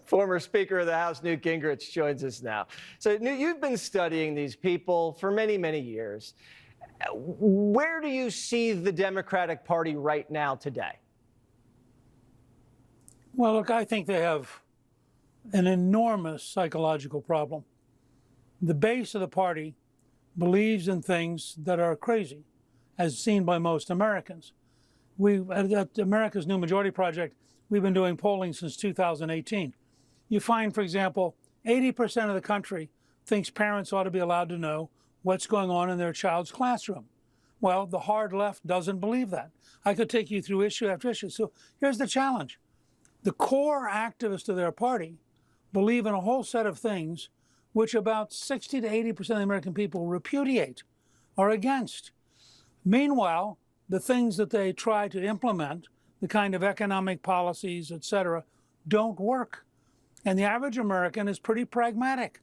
Former Speaker of the House, Newt Gingrich, joins us now. So, Newt, you've been studying these people for many, many years. Where do you see the Democratic Party right now today? Well, look, I think they have an enormous psychological problem. The base of the party believes in things that are crazy, as seen by most Americans. At America's New Majority Project, we've been doing polling since 2018. You find, for example, 80% of the country thinks parents ought to be allowed to know what's going on in their child's classroom. Well, the hard left doesn't believe that. I could take you through issue after issue. So here's the challenge. The core activists of their party believe in a whole set of things which about 60 to 80% of the American people repudiate or against. Meanwhile, the things that they try to implement, the kind of economic policies, et cetera, don't work. And the average American is pretty pragmatic.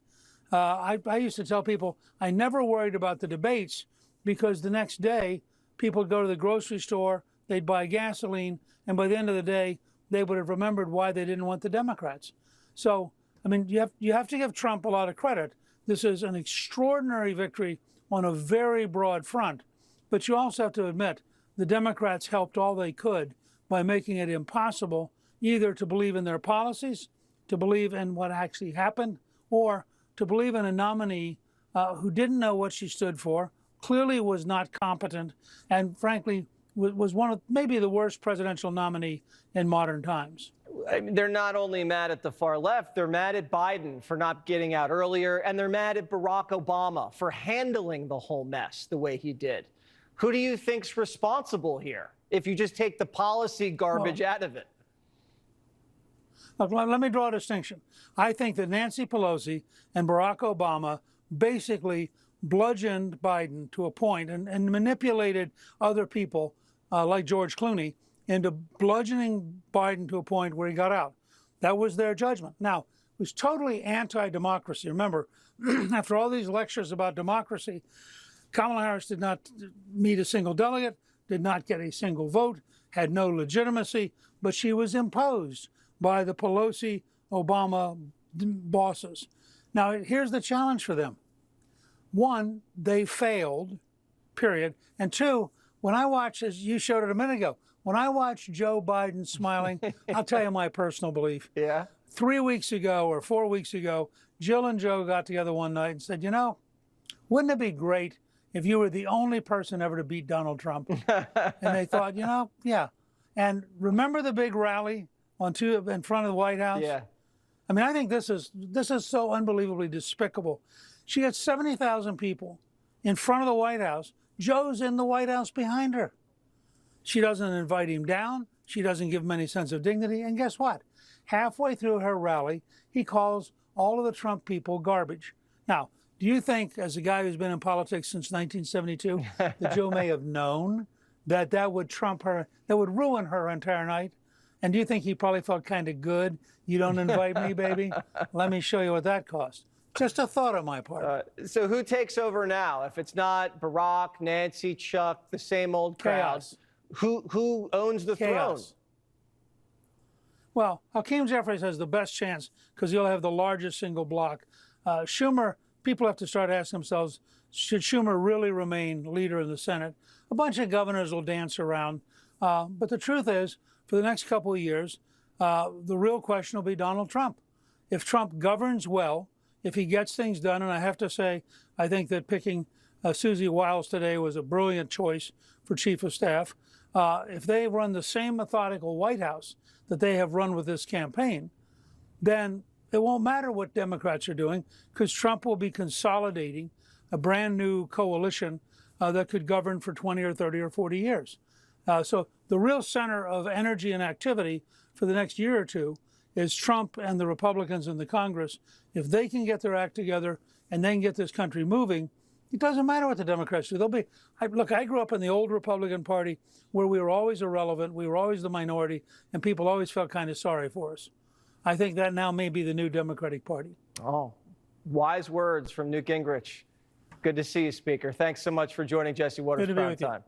I used to tell people I never worried about the debates because the next day people would go to the grocery store, they'd buy gasoline, and by the end of the day, they would have remembered why they didn't want the Democrats. So, I mean, you have to give Trump a lot of credit. This is an extraordinary victory on a very broad front. But you also have to admit the Democrats helped all they could by making it impossible either to believe in their policies, to believe in what actually happened, or to believe in a nominee who didn't know what she stood for, clearly was not competent, and frankly was one of maybe the worst presidential nominee in modern times. I mean, they're not only mad at the far left, they're mad at Biden for not getting out earlier, and they're mad at Barack Obama for handling the whole mess the way he did. Who do you think's responsible here if you just take the policy garbage out of it? Look, let me draw a distinction. I think that Nancy Pelosi and Barack Obama basically bludgeoned Biden to a point and manipulated other people like George Clooney into bludgeoning Biden to a point where he got out. That was their judgment. Now, it was totally anti-democracy. Remember, after all these lectures about democracy, Kamala Harris did not meet a single delegate, did not get a single vote, had no legitimacy, but she was imposed by the Pelosi-Obama bosses. Now, here's the challenge for them. One, they failed, period. And two, when I watch, as you showed it a minute ago, when I watch Joe Biden smiling, I'll tell you my personal belief. Yeah. 3 weeks ago or 4 weeks ago, Jill and Joe got together one night and said, you know, wouldn't it be great if you were the only person ever to beat Donald Trump? And they thought, you know, yeah. And remember the big rally in front of the White House? Yeah. I mean, I think this is so unbelievably despicable. She had 70,000 people in front of the White House. Joe's in the White House behind her. She doesn't invite him down. She doesn't give him any sense of dignity. And guess what? Halfway through her rally, he calls all of the Trump people garbage. Now, do you think, as a guy who's been in politics since 1972, that Joe may have known that would trump her, that would ruin her entire night? And do you think he probably felt kind of good? You don't invite me, baby? Let me show you what that cost. Just a thought on my part. So who takes over now? If it's not Barack, Nancy, Chuck, the same old crowd, Chaos. Who owns the throne? Well, Hakeem Jeffries has the best chance because he'll have the largest single block. Schumer, people have to start asking themselves, should Schumer really remain leader in the Senate? A bunch of governors will dance around. But the truth is, for the next couple of years, the real question will be Donald Trump. If Trump governs well, if he gets things done, and I have to say, I think that picking Susie Wiles today was a brilliant choice for chief of staff. If they run the same methodical White House that they have run with this campaign, then it won't matter what Democrats are doing because Trump will be consolidating a brand new coalition that could govern for 20 or 30 or 40 years. So the real center of energy and activity for the next year or two is Trump and the Republicans in the Congress. If they can get their act together and they can get this country moving, it doesn't matter what the Democrats do. Look, I grew up in the old Republican Party where we were always irrelevant, we were always the minority, and people always felt kind of sorry for us. I think that now may be the new Democratic Party. Oh, wise words from Newt Gingrich. Good to see you, Speaker. Thanks so much for joining Jesse Watters Prime Time.